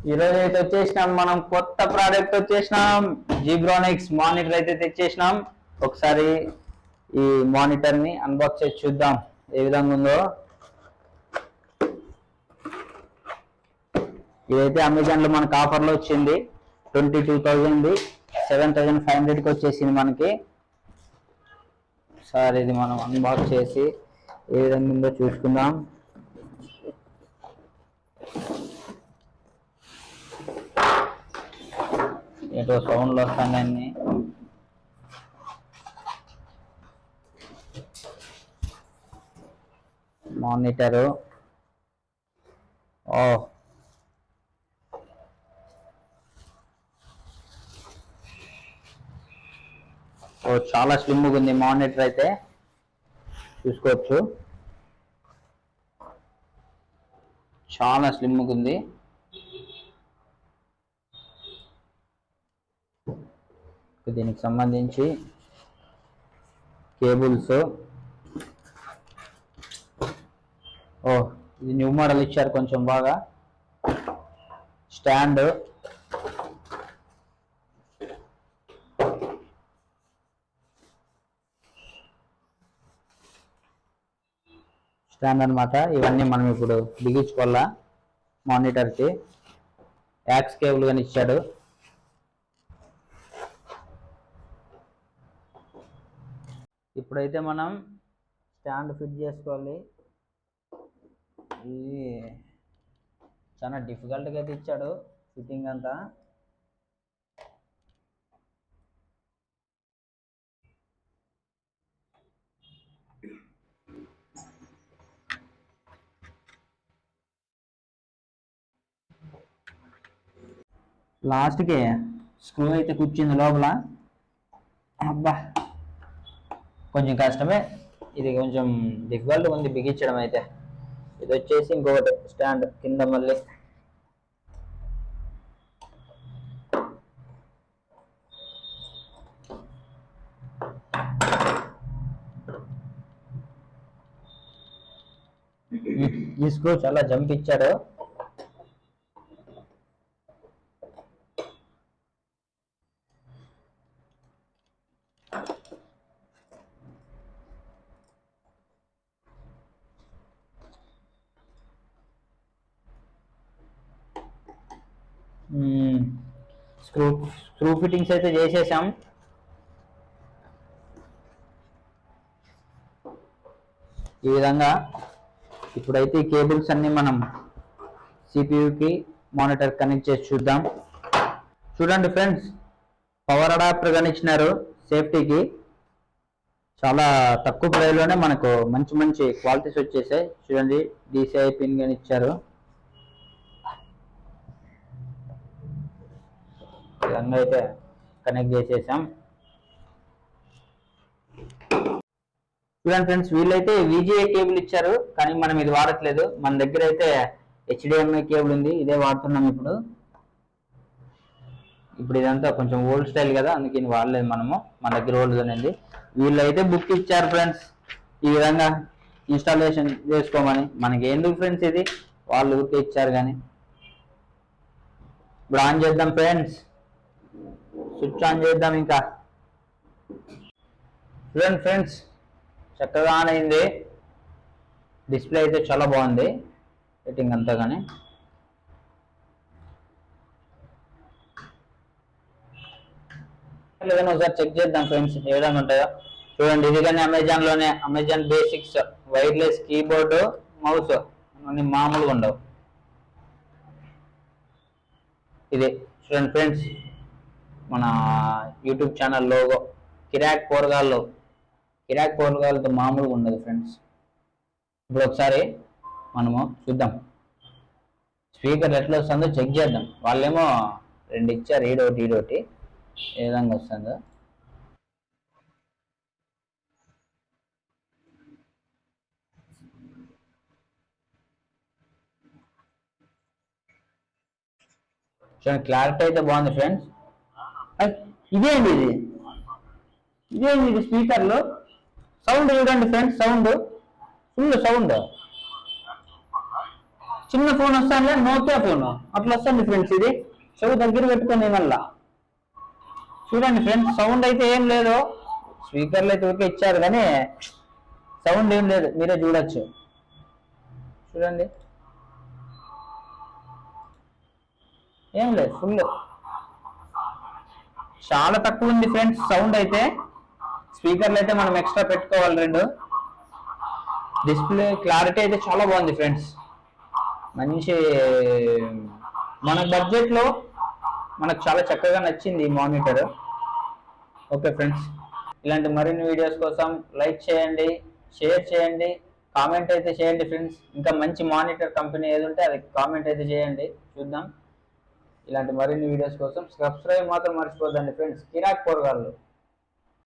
ఈరోజు అయితే వచ్చేసినాం మనం కొత్త ప్రోడక్ట్ వచ్చేసినాం. జీబ్రానిక్స్ మానిటర్ అయితే తెచ్చేసినాం. ఒకసారి ఈ మానిటర్ ని అన్బాక్స్ చేసి చూద్దాం ఏ విధంగా ఉందో. ఇదైతే అమెజాన్ లో మనకు ఆఫర్ లో వచ్చింది. 22,000 7,500కి వచ్చేసింది మనకి. సార్ ఇది మనం అన్బాక్స్ చేసి ఏ విధంగా ఉందో చూసుకుందాం. ఏటో సౌండ్లు వస్తాయన్ని. మానిటరు చాలా స్లిమ్గా ఉంది మానిటర్ అయితే చూసుకోవచ్చు. చాలా స్లిమ్గా ఉంది. దీనికి సంబంధించి కేబుల్స్ ఇది న్యూ మోడల్ ఇచ్చారు కొంచెం బాగా. స్టాండ్ అన్నమాట. ఇవన్నీ మనం ఇప్పుడు బిగించుకోవాలా. మానిటర్కి యాక్స్ కేబుల్ కానీ ఇచ్చాడు. ఇప్పుడైతే మనం స్టాండ్ ఫిట్ చేసుకోవాలి. ఇది చాలా డిఫికల్ట్గా అయితే ఇచ్చాడు ఫిట్టింగ్ అంతా. లాస్ట్కి స్క్రూ అయితే కూర్చుంది లోపల. అబ్బా కొంచెం కష్టమే, ఇది కొంచెం డిఫికల్ట్గా ఉంది బిగించడం అయితే. ఇది వచ్చేసి ఇంకొకటి స్టాండ్ కింద మళ్ళీ ఈ స్క్రూ చాలా జంప్ ఇచ్చాడు. స్క్రూ ఫిట్టింగ్స్ అయితే చేసేసాం. ఈ విధంగా ఇప్పుడైతే ఈ కేబుల్స్ అన్ని మనం సిపియుకి మానిటర్ కనెక్ట్ చేసి చూద్దాం. చూడండి ఫ్రెండ్స్, పవర్ అడాప్టర్ కానీ ఇచ్చినారు సేఫ్టీకి. చాలా తక్కువ ప్రైస్లోనే మనకు మంచి మంచి క్వాలిటీస్ వచ్చేసాయి. చూడండి, DCI పిన్ కానీ ఇచ్చారు. విధంగా అయితే కనెక్ట్ చేసేసాం. చూడండి ఫ్రెండ్స్, వీళ్ళైతే VGA కేబుల్ ఇచ్చారు, కానీ మనం ఇది వాడట్లేదు. మన దగ్గర అయితే HDMI కేబుల్ ఉంది, ఇదే వాడుతున్నాం ఇప్పుడు. ఇదంతా కొంచెం ఓల్డ్ స్టైల్ కదా, అందుకే ఇది వాడలేదు మనము. మన దగ్గర ఓల్డ్ అనేది. వీళ్ళైతే బుక్ ఇచ్చారు ఫ్రెండ్స్, ఈ విధంగా ఇన్స్టాలేషన్ చేసుకోమని. మనకి ఎందుకు ఫ్రెండ్స్, ఇది వాళ్ళు ఊరికే ఇచ్చారు. కానీ ఇప్పుడు ఆన్ చేద్దాం ఫ్రెండ్స్, స్విచ్ ఆన్ చేద్దాం. ఇంకా చూడండి ఫ్రెండ్స్, చక్కగా ఆన్ అయింది. డిస్ప్లే అయితే చాలా బాగుంది, సెట్టింగ్ అంతా. కానీ లేదని ఒకసారి చెక్ చేద్దాం ఫ్రెండ్స్ ఏ విధంగా ఉంటాయో. చూడండి, ఇది కానీ అమెజాన్లోనే, Amazon basics wireless keyboard mouse అన్ని మామూలుగా ఉండవు. ఇది చూడండి ఫ్రెండ్స్, మన యూట్యూబ్ ఛానల్ లోగో. కిరాక్ పోరగాళ్ళతో మామూలుగా ఉండదు ఫ్రెండ్స్. ఇప్పుడు ఒకసారి మనము చూద్దాం స్పీకర్ ఎట్లా వస్తుందో చెక్ చేద్దాం. వాళ్ళేమో 2 ఇచ్చారు, ఈడోటి ఏ విధంగా వస్తుందో. చూడండి, క్లారిటీ అయితే బాగుంది ఫ్రెండ్స్. ఇదేంటి ఇది స్పీకర్లో సౌండ్ చూడండి ఫ్రెండ్స్, ఫుల్ సౌండ్. చిన్న ఫోన్ వస్తాను, నోకియా ఫోన్ అట్లా వస్తుంది ఫ్రెండ్స్. ఇది చెవు దగ్గర పెట్టుకొని మళ్ళా చూడండి ఫ్రెండ్స్, సౌండ్ అయితే ఏం లేదు. స్పీకర్లు అయితే ఊరికే ఇచ్చారు కానీ సౌండ్ ఏం లేదు, మీరే చూడొచ్చు. చూడండి ఏం లేదు, ఫుల్ చాలా తక్కువ ఉంది ఫ్రెండ్స్ సౌండ్ అయితే. స్పీకర్లు అయితే మనం ఎక్స్ట్రా పెట్టుకోవాలి 2. డిస్ప్లే క్లారిటీ అయితే చాలా బాగుంది ఫ్రెండ్స్. మంచి మన బడ్జెట్లో మనకు చాలా చక్కగా నచ్చింది ఈ మానిటర్. ఓకే ఫ్రెండ్స్, ఇలాంటి మరిన్ని వీడియోస్ కోసం లైక్ చేయండి, షేర్ చేయండి, కామెంట్ అయితే చేయండి ఫ్రెండ్స్. ఇంకా మంచి మానిటర్ కంపెనీ ఏది ఉంటే అది కామెంట్ అయితే చేయండి, చూద్దాం. ఇలాంటి మరిన్ని వీడియోస్ కోసం సబ్స్క్రైబ్ మాత్రం మర్చిపోద్దండి ఫ్రెండ్స్. కిరాక్ పోరగాళ్ళు.